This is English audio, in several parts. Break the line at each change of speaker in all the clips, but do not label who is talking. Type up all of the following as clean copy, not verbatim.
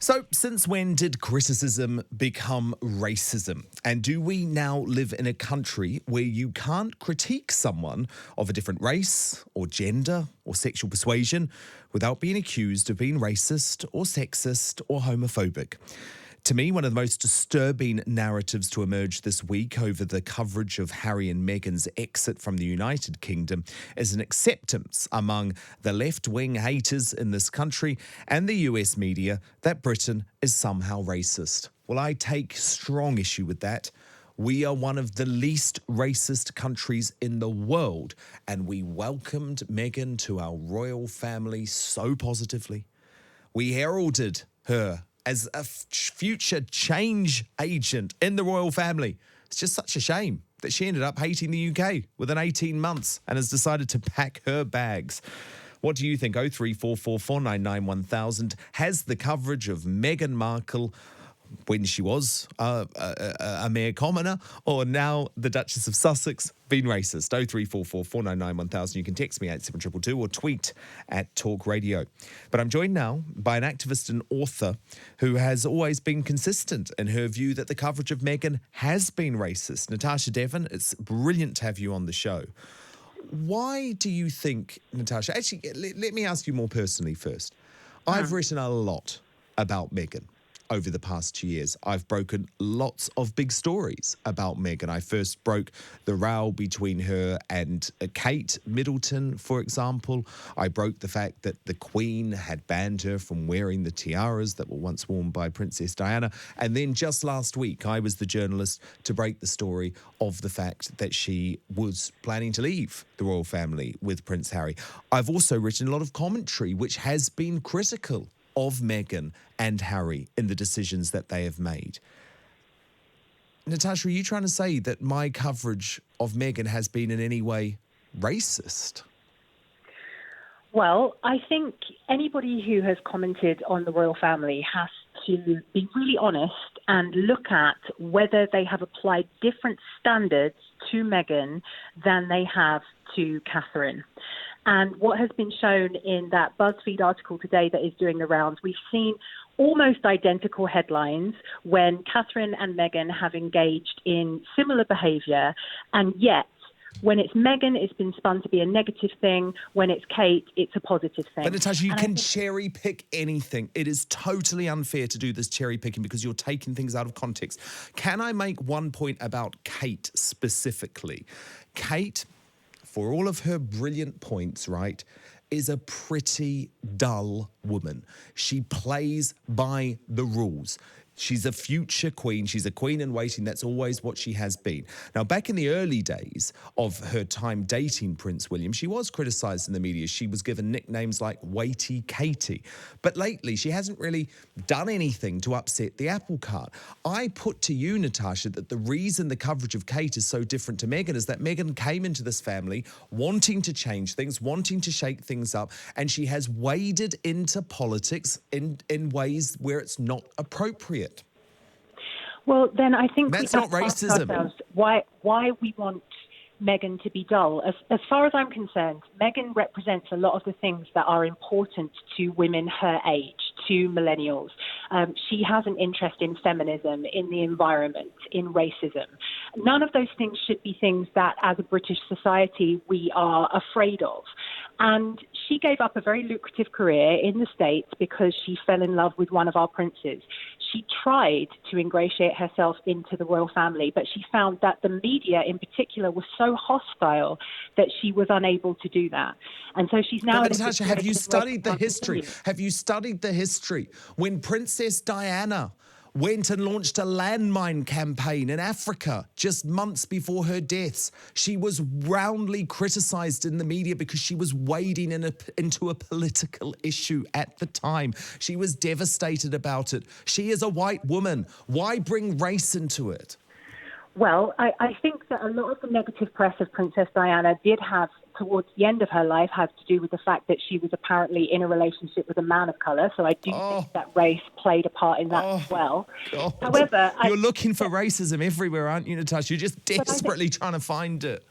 So, since when did criticism become racism? And do we now live in a country where you can't critique someone of a different race or gender or sexual persuasion without being accused of being racist or sexist or homophobic? To me, one of the most disturbing narratives to emerge this week over the coverage of Harry and Meghan's exit from the United Kingdom is an acceptance among the left-wing haters in this country and the US media that Britain is somehow racist. Well, I take strong issue with that. We are one of the least racist countries in the world, and we welcomed Meghan to our royal family so positively. We heralded her as a future change agent in the royal family. It's just such a shame that she ended up hating the UK within 18 months and has decided to pack her bags. What do you think? 0344 499 1000. Has the coverage of Meghan Markle, when she was a mere commoner, or now the Duchess of Sussex, been racist? 0344 499 1000. You can text me at 7222 or tweet at Talk Radio. But I'm joined now by an activist and author who has always been consistent in her view that the coverage of Meghan has been racist. Natasha Devon, it's brilliant to have you on the show. Why do you think, Natasha, actually, let me ask you more personally first. I've written a lot about Meghan over the past 2 years. I've broken lots of big stories about Meghan. I first broke the row between her and Kate Middleton, for example. I broke the fact that the Queen had banned her from wearing the tiaras that were once worn by Princess Diana. And then just last week, I was the journalist to break the story of the fact that she was planning to leave the royal family with Prince Harry. I've also written a lot of commentary which has been critical of Meghan and Harry in the decisions that they have made. Natasha, are you trying to say that my coverage of Meghan has been in any way racist?
Well, I think anybody who has commented on the royal family has to be really honest and look at whether they have applied different standards to Meghan than they have to Catherine. And what has been shown in that BuzzFeed article today that is doing the rounds, we've seen almost identical headlines when Catherine and Meghan have engaged in similar behaviour, and yet when it's Meghan, it's been spun to be a negative thing. When it's Kate, it's a positive thing.
But Natasha, you can cherry pick anything. It is totally unfair to do this cherry picking because you're taking things out of context. Can I make one point about Kate specifically? Kate, for all of her brilliant points, right, is a pretty dull woman. She plays by the rules. She's a future queen. She's a queen in waiting. That's always what she has been. Now, back in the early days of her time dating Prince William, she was criticised in the media. She was given nicknames like Weighty Katie. But lately, she hasn't really done anything to upset the apple cart. I put to you, Natasha, that the reason the coverage of Kate is so different to Meghan is that Meghan came into this family wanting to change things, wanting to shake things up, and she has waded into politics in ways where it's not appropriate.
Well, then I think
that's
we
not
have to ask
racism.
ourselves why we want Meghan to be dull. As far as I'm concerned, Meghan represents a lot of the things that are important to women her age, to millennials. She has an interest in feminism, in the environment, in racism. None of those things should be things that, as a British society, we are afraid of. And she gave up a very lucrative career in the States because she fell in love with one of our princes. She tried to ingratiate herself into the royal family, but she found that the media in particular was so hostile that she was unable to do that. And so she's now...
But Natasha, have you studied the history? Have you studied the history? When Princess Diana went and launched a landmine campaign in Africa just months before her deaths, she was roundly criticised in the media because she was wading into a political issue at the time. She was devastated about it. She is a white woman. Why bring race into it?
Well, I think that a lot of the negative press of Princess Diana did have, towards the end of her life, has to do with the fact that she was apparently in a relationship with a man of colour. So I do think that race played a part in that as well.
God.
However,
you're looking for racism everywhere, aren't you, Natasha? You're just desperately trying to find it.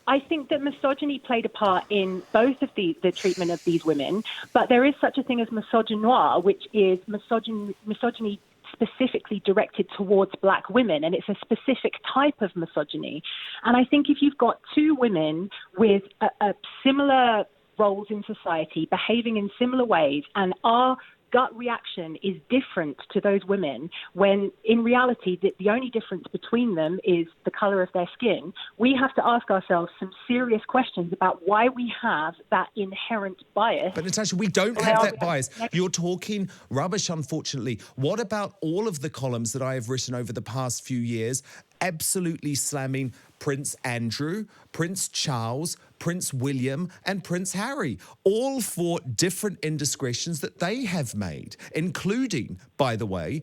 I think that misogyny played a part in both of the treatment of these women, but there is such a thing as misogynoir, which is misogyny specifically directed towards black women, and it's a specific type of misogyny. And I think if you've got two women with a similar roles in society, behaving in similar ways, and our gut reaction is different to those women, when in reality the only difference between them is the colour of their skin, we have to ask ourselves some serious questions about why we have that inherent bias.
But Natasha, we don't have that bias. You're talking rubbish, unfortunately. What about all of the columns that I have written over the past few years, absolutely slamming Prince Andrew, Prince Charles, Prince William, and Prince Harry, all for different indiscretions that they have made, including, by the way,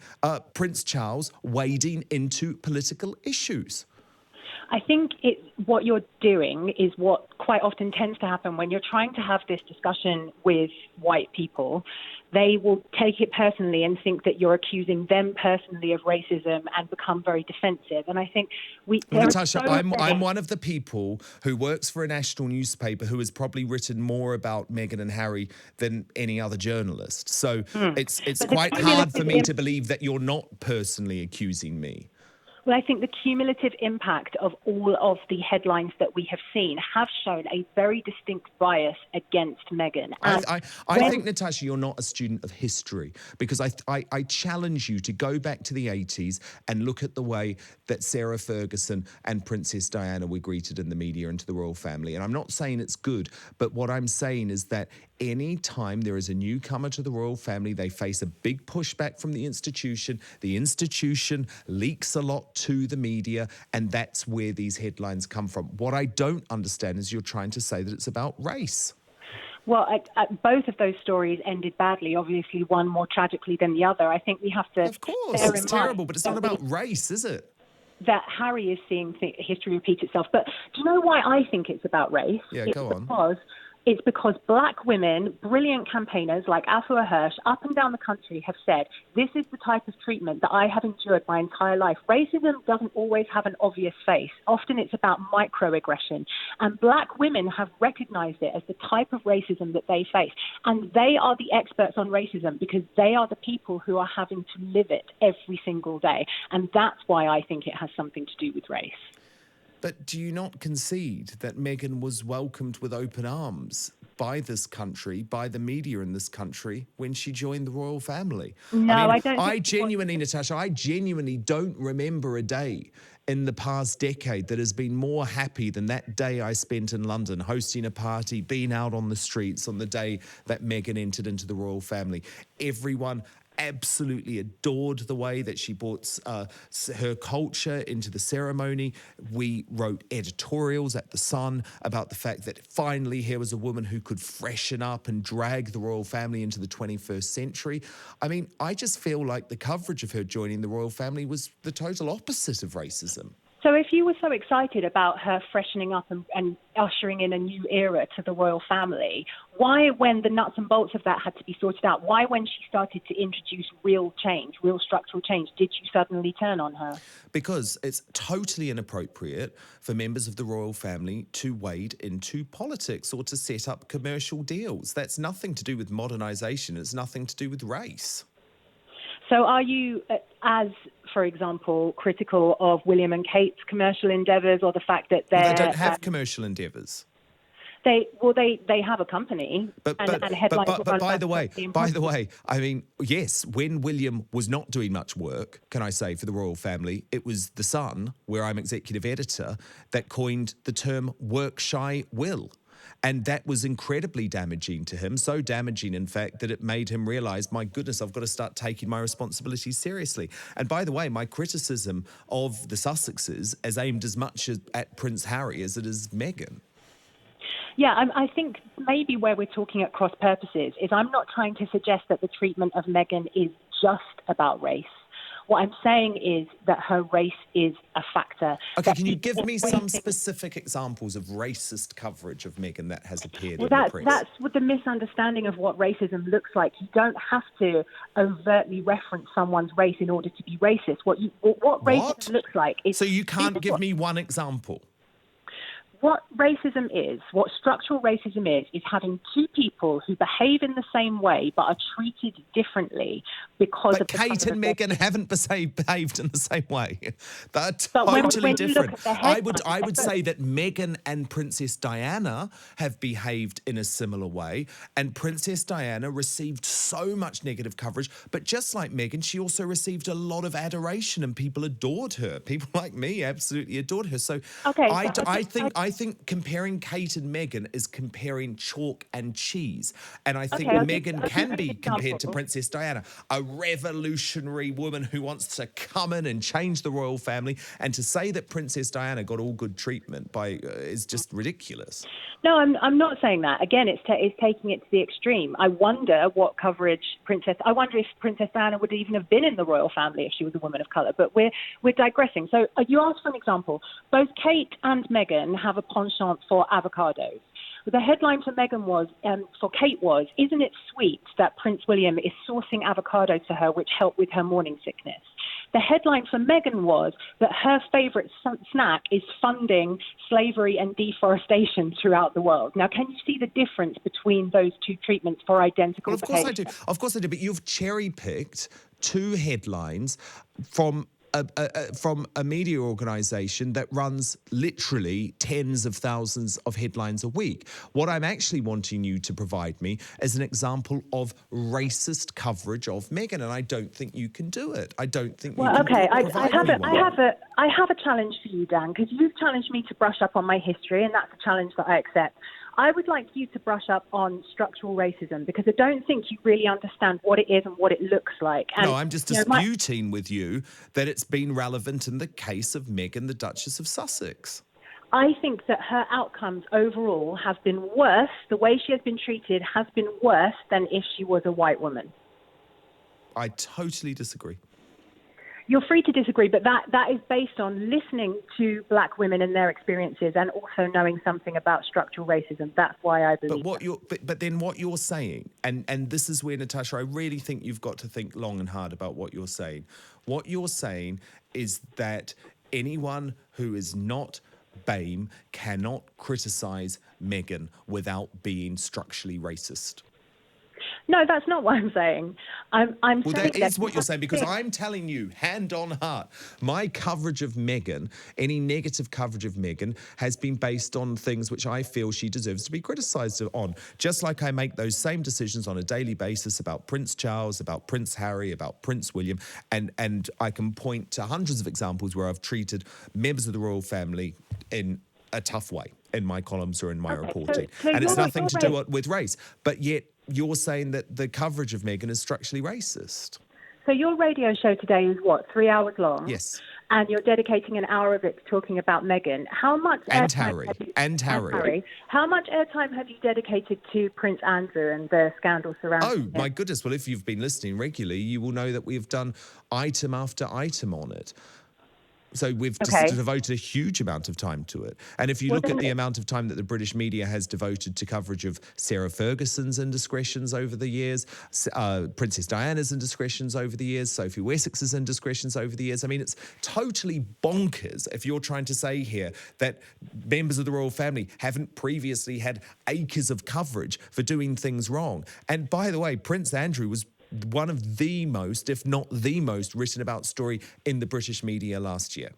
Prince Charles wading into political issues?
I think what you're doing is what quite often tends to happen when you're trying to have this discussion with white people. They will take it personally and think that you're accusing them personally of racism and become very defensive. And I think
Natasha, I'm one of the people who works for a national newspaper who has probably written more about Meghan and Harry than any other journalist. So it's quite hard for me to believe that you're not personally accusing me.
Well, I think the cumulative impact of all of the headlines that we have seen have shown a very distinct bias against Meghan.
I think, Natasha, you're not a student of history, because I challenge you to go back to the 80s and look at the way that Sarah Ferguson and Princess Diana were greeted in the media and to the royal family. And I'm not saying it's good, but what I'm saying is that any time there is a newcomer to the royal family, they face a big pushback from the institution. The institution leaks a lot to the media, and that's where these headlines come from. What I don't understand is you're trying to say that it's about race.
Well, both of those stories ended badly, obviously one more tragically than the other. I think we have to...
Of course, it's terrible, but it's not about race, is it?
That Harry is seeing history repeat itself. But do you know why I think it's about race?
Yeah, go on.
It's because black women, brilliant campaigners like Afua Hirsch, up and down the country have said, this is the type of treatment that I have endured my entire life. Racism doesn't always have an obvious face. Often it's about microaggression. And black women have recognized it as the type of racism that they face. And they are the experts on racism because they are the people who are having to live it every single day. And that's why I think it has something to do with race.
But do you not concede that Meghan was welcomed with open arms by this country, by the media in this country, when she joined the royal family?
No, I don't.
Natasha, I genuinely don't remember a day in the past decade that has been more happy than that day I spent in London hosting a party, being out on the streets on the day that Meghan entered into the royal family. Everyone absolutely adored the way that she brought her culture into the ceremony. We wrote editorials at The Sun about the fact that finally here was a woman who could freshen up and drag the royal family into the 21st century. I mean, I just feel like the coverage of her joining the royal family was the total opposite of racism.
So if you were so excited about her freshening up and ushering in a new era to the royal family, why, when the nuts and bolts of that had to be sorted out, why, when she started to introduce real change, real structural change, did you suddenly turn on her? Because
it's totally inappropriate for members of the royal family to wade into politics or to set up commercial deals. That's nothing to do with modernisation. It's nothing to do with race.
So are you, as, for example, critical of William and Kate's commercial endeavours, or the fact that
they don't have commercial endeavours?
They have a company. But
by the way, I mean, yes, when William was not doing much work, can I say, for the royal family, it was The Sun, where I'm executive editor, that coined the term work-shy Will. And that was incredibly damaging to him, so damaging, in fact, that it made him realise, my goodness, I've got to start taking my responsibilities seriously. And by the way, my criticism of the Sussexes is aimed as much at Prince Harry as it is Meghan.
Yeah, I think maybe where we're talking at cross purposes is I'm not trying to suggest that the treatment of Meghan is just about race. What I'm saying is that her race is a factor.
Okay, can you give me some specific examples of racist coverage of Meghan that has appeared in the press?
That's the misunderstanding of what racism looks like. You don't have to overtly reference someone's race in order to be racist. What racism looks like is...
So you can't give me one example?
what racism is, what structural racism is having two people who behave in the same way but are treated differently because
But
of the
Kate
colour
and
of their
Meghan haven't behaved in the same way. They're
But when
totally
you look
different.
at the
I would
headlines-
say that Meghan and Princess Diana have behaved in a similar way, and Princess Diana received so much negative coverage, but just like Meghan, she also received a lot of adoration and people adored her. People like me absolutely adored her. So
Okay,
I think comparing Kate and Meghan is comparing chalk and cheese. And I think
Okay,
Meghan
I'll
can
give you
be
an
compared to
example.
Princess Diana, a revolutionary woman who wants to come in and change the royal family. And to say that Princess Diana got all good treatment is just ridiculous.
No, I'm not saying that. Again, it's taking it to the extreme. I wonder what coverage I wonder if Princess Diana would even have been in the royal family if she was a woman of colour. But we're digressing. So you asked for an example. Both Kate and Meghan have a penchant for avocados. The headline for Kate was, "Isn't it sweet that Prince William is sourcing avocados for her, which help with her morning sickness?" The headline for Meghan was that her favourite snack is funding slavery and deforestation throughout the world. Now, can you see the difference between those two treatments for identical
Well, of course
behaviour?
I do. Of course I do. But you've cherry-picked two headlines from a media organisation that runs literally tens of thousands of headlines a week. What I'm actually wanting you to provide me is an example of racist coverage of Meghan, and I don't think you can do it. I don't think you can
Okay,
provide me one.
I have a challenge for you, Dan, because you've challenged me to brush up on my history, and that's a challenge that I accept. I would like you to brush up on structural racism, because I don't think you really understand what it is and what it looks like. And,
No, I'm just disputing with you that it's been relevant in the case of Meghan, the Duchess of Sussex.
I think that her outcomes overall have been worse. The way she has been treated has been worse than if she was a white woman.
I totally disagree.
You're free to disagree, but that is based on listening to black women and their experiences and also knowing something about structural racism. That's why I believe
But then what you're saying, and this is where, Natasha, I really think you've got to think long and hard about what you're saying. What you're saying is that anyone who is not BAME cannot criticise Meghan without being structurally racist.
No, that's not what I'm saying. I'm
Well,
saying
that is what you're saying, because I'm telling you, hand on heart, my coverage of Meghan, any negative coverage of Meghan, has been based on things which I feel she deserves to be criticised on. Just like I make those same decisions on a daily basis about Prince Charles, about Prince Harry, about Prince William, and I can point to hundreds of examples where I've treated members of the royal family in a tough way in my columns or in my reporting. And it's nothing to do with race. But yet you're saying that the coverage of Meghan is structurally racist.
So your radio show today is what, 3 hours long?
Yes.
And you're dedicating an hour of it to talking about Meghan. How much
Harry.
How much airtime have you dedicated to Prince Andrew and the scandal surrounding him?
Oh, my goodness. Well, if you've been listening regularly, you will know that we've done item after item on it. So we've devoted a huge amount of time to it. And if you look at the amount of time that the British media has devoted to coverage of Sarah Ferguson's indiscretions over the years, Princess Diana's indiscretions over the years, Sophie Wessex's indiscretions over the years, I mean, it's totally bonkers if you're trying to say here that members of the royal family haven't previously had acres of coverage for doing things wrong. And by the way, Prince Andrew was one of the most, if not the most, written about story in the British media last year.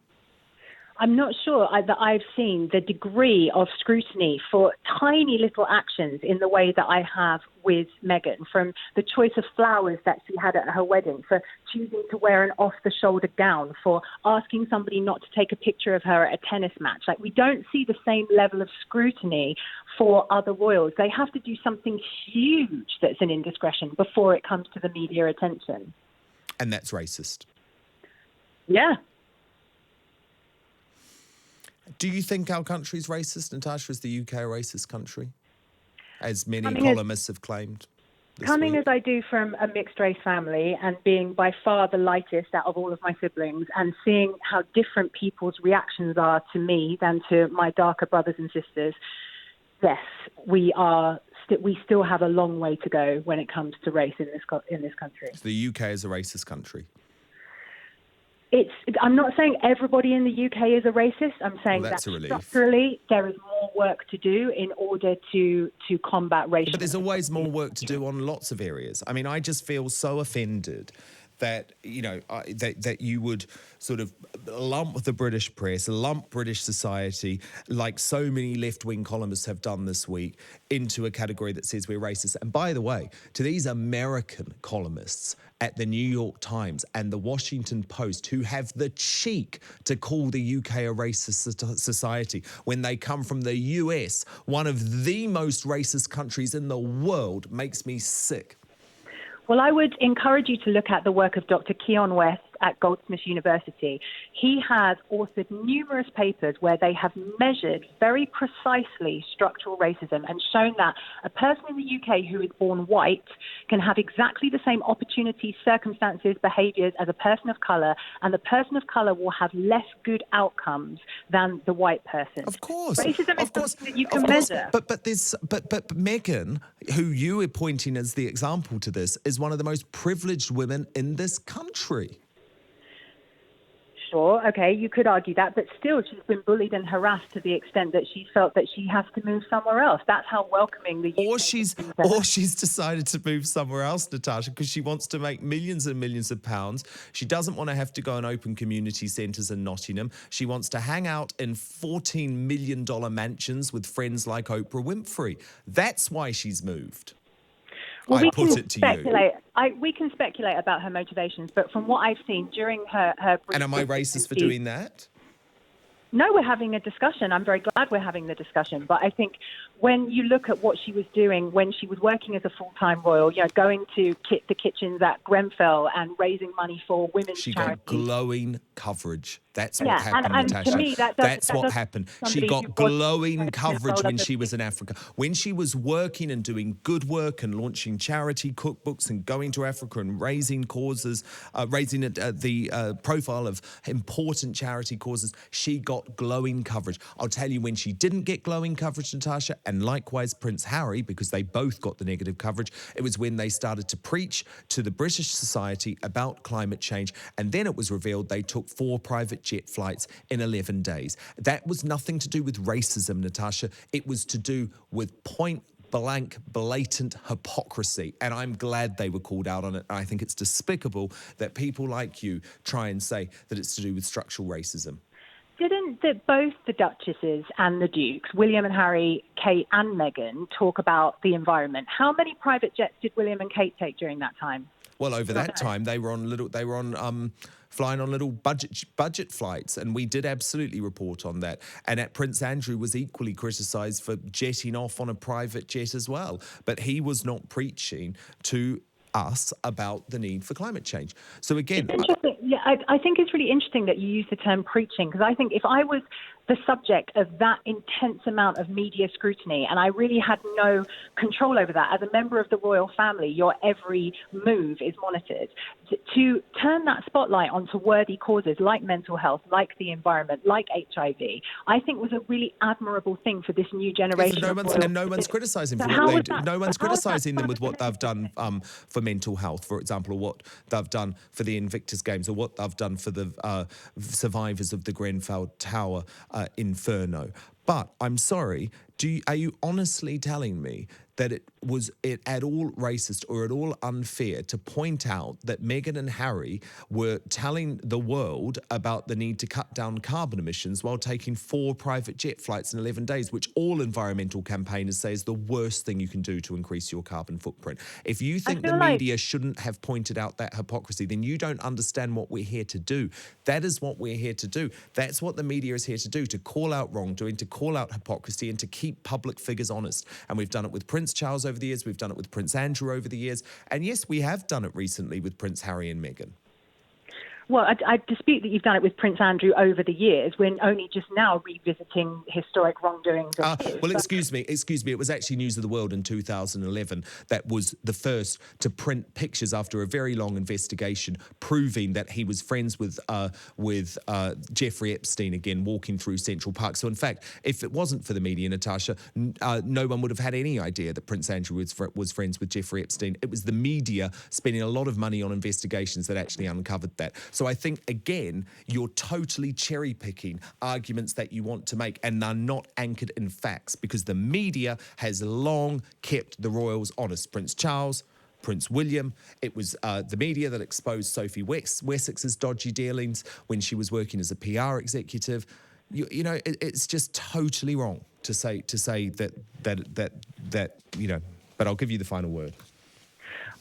I'm not sure that I've seen the degree of scrutiny for tiny little actions in the way that I have with Meghan, from the choice of flowers that she had at her wedding, for choosing to wear an off-the-shoulder gown, for asking somebody not to take a picture of her at a tennis match. Like, we don't see the same level of scrutiny for other royals. They have to do something huge that's an indiscretion before it comes to the media attention.
And that's racist.
Yeah.
Do you think our country's racist, Natasha? Is the UK a racist country, as many columnists have claimed?
Coming as I do from a mixed-race family and being by far the lightest out of all of my siblings, and seeing how different people's reactions are to me than to my darker brothers and sisters, yes, we still have a long way to go when it comes to race in this country.
So the UK is a racist country.
I'm not saying everybody in the UK is a racist. I'm saying that
that's a relief.
structurally there is more work to do in order to combat racial.
But there's always more work to do on lots of areas. I mean, I just feel so offended that, that you would sort of lump the British press, lump British society, like so many left-wing columnists have done this week, into a category that says we're racist. And by the way, to these American columnists at the New York Times and the Washington Post, who have the cheek to call the UK a racist society when they come from the US, one of the most racist countries in the world, makes me sick.
Well, I would encourage you to look at the work of Dr. Keon West at Goldsmiths University. He has authored numerous papers where they have measured very precisely structural racism and shown that a person in the UK who is born white can have exactly the same opportunities, circumstances, behaviours as a person of colour, and the person of colour will have less good outcomes than the white person.
Of course.
Racism
of
is
course,
something that you can measure.
But Meghan, who you are pointing as the example to this, is one of the most privileged women in this country.
Sure, okay, you could argue that, but still she's been bullied and harassed to the extent that she felt that she has to move somewhere else. That's how welcoming the UK
is. Or she's decided to move somewhere else, Natasha, because she wants to make millions and millions of pounds. She doesn't want to have to go and open community centres in Nottingham. She wants to hang out in $14 million mansions with friends like Oprah Winfrey. That's why she's moved.
Well,
I put it to you.
We can speculate about her motivations, but from what I've seen during her
And am I racist for doing that?
No, we're having a discussion. I'm very glad we're having the discussion. But I think when you look at what she was doing when she was working as a full-time royal, going to the kitchens at Grenfell and raising money for women's charities.
She got glowing coverage. That's what happened,
and
Natasha.
to me,
that's what happened. She got glowing coverage when she was in Africa. When she was working and doing good work and launching charity cookbooks and going to Africa and raising causes, raising the profile of important charity causes, she got glowing coverage. I'll tell you when she didn't get glowing coverage, Natasha, and likewise Prince Harry, because they both got the negative coverage, it was when they started to preach to the British society about climate change, and then it was revealed they took 4 private jet flights in 11 days. That was nothing to do with racism, Natasha. It was to do with point-blank, blatant hypocrisy. And I'm glad they were called out on it. I think it's despicable that people like you try and say that it's to do with structural racism.
Didn't both the Duchesses and the Dukes, William and Harry, Kate and Meghan, talk about the environment? How many private jets did William and Kate take during that time?
Well, over that time, they were flying on little budget flights, and we did absolutely report on that. And Prince Andrew was equally criticised for jetting off on a private jet as well, but he was not preaching to us about the need for climate change. So again,
I think it's really interesting that you use the term preaching, because I think if I was the subject of that intense amount of media scrutiny and I really had no control over that, as a member of the royal family, your every move is monitored. To turn that spotlight onto worthy causes like mental health, like the environment, like HIV, I think was a really admirable thing for this new generation.
No one's criticising for what they do. No one's criticising them with what they've done for mental health, for example, or what they've done for the Invictus Games, or what they've done for the survivors of the Grenfell Tower inferno. But I'm sorry, are you honestly telling me that it was at all racist or at all unfair to point out that Meghan and Harry were telling the world about the need to cut down carbon emissions while taking 4 private jet flights in 11 days, which all environmental campaigners say is the worst thing you can do to increase your carbon footprint? If you think the media shouldn't have pointed out that hypocrisy, then you don't understand what we're here to do. That is what we're here to do. That's what the media is here to do, to call out wrongdoing, to call out hypocrisy, and to keep public figures honest. And we've done it with Prince Charles over the years. We've done it with Prince Andrew over the years. And yes, we have done it recently with Prince Harry and Meghan.
Well, I dispute that you've done it with Prince Andrew over the years. We're only just now revisiting historic wrongdoings of his.
Well, excuse me. It was actually News of the World in 2011 that was the first to print pictures after a very long investigation proving that he was friends with Jeffrey Epstein again, walking through Central Park. So, in fact, if it wasn't for the media, Natasha, no one would have had any idea that Prince Andrew was friends with Jeffrey Epstein. It was the media spending a lot of money on investigations that actually uncovered that. So I think, again, you're totally cherry picking arguments that you want to make, and they're not anchored in facts, because the media has long kept the royals honest. Prince Charles, Prince William. It was the media that exposed Sophie Wessex's dodgy dealings when she was working as a PR executive. You know, it's just totally wrong to say that you know. But I'll give you the final word.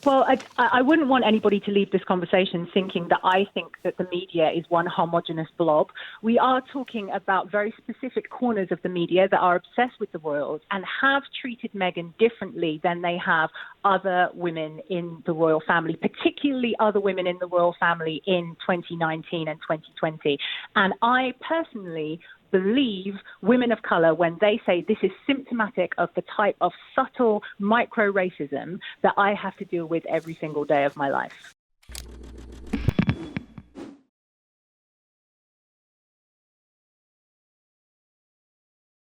Well, I wouldn't want anybody to leave this conversation thinking that I think that the media is one homogenous blob. We are talking about very specific corners of the media that are obsessed with the royals and have treated Meghan differently than they have other women in the royal family, particularly other women in the royal family in 2019 and 2020. And I personally believe women of colour when they say this is symptomatic of the type of subtle micro-racism that I have to deal with every single day of my life.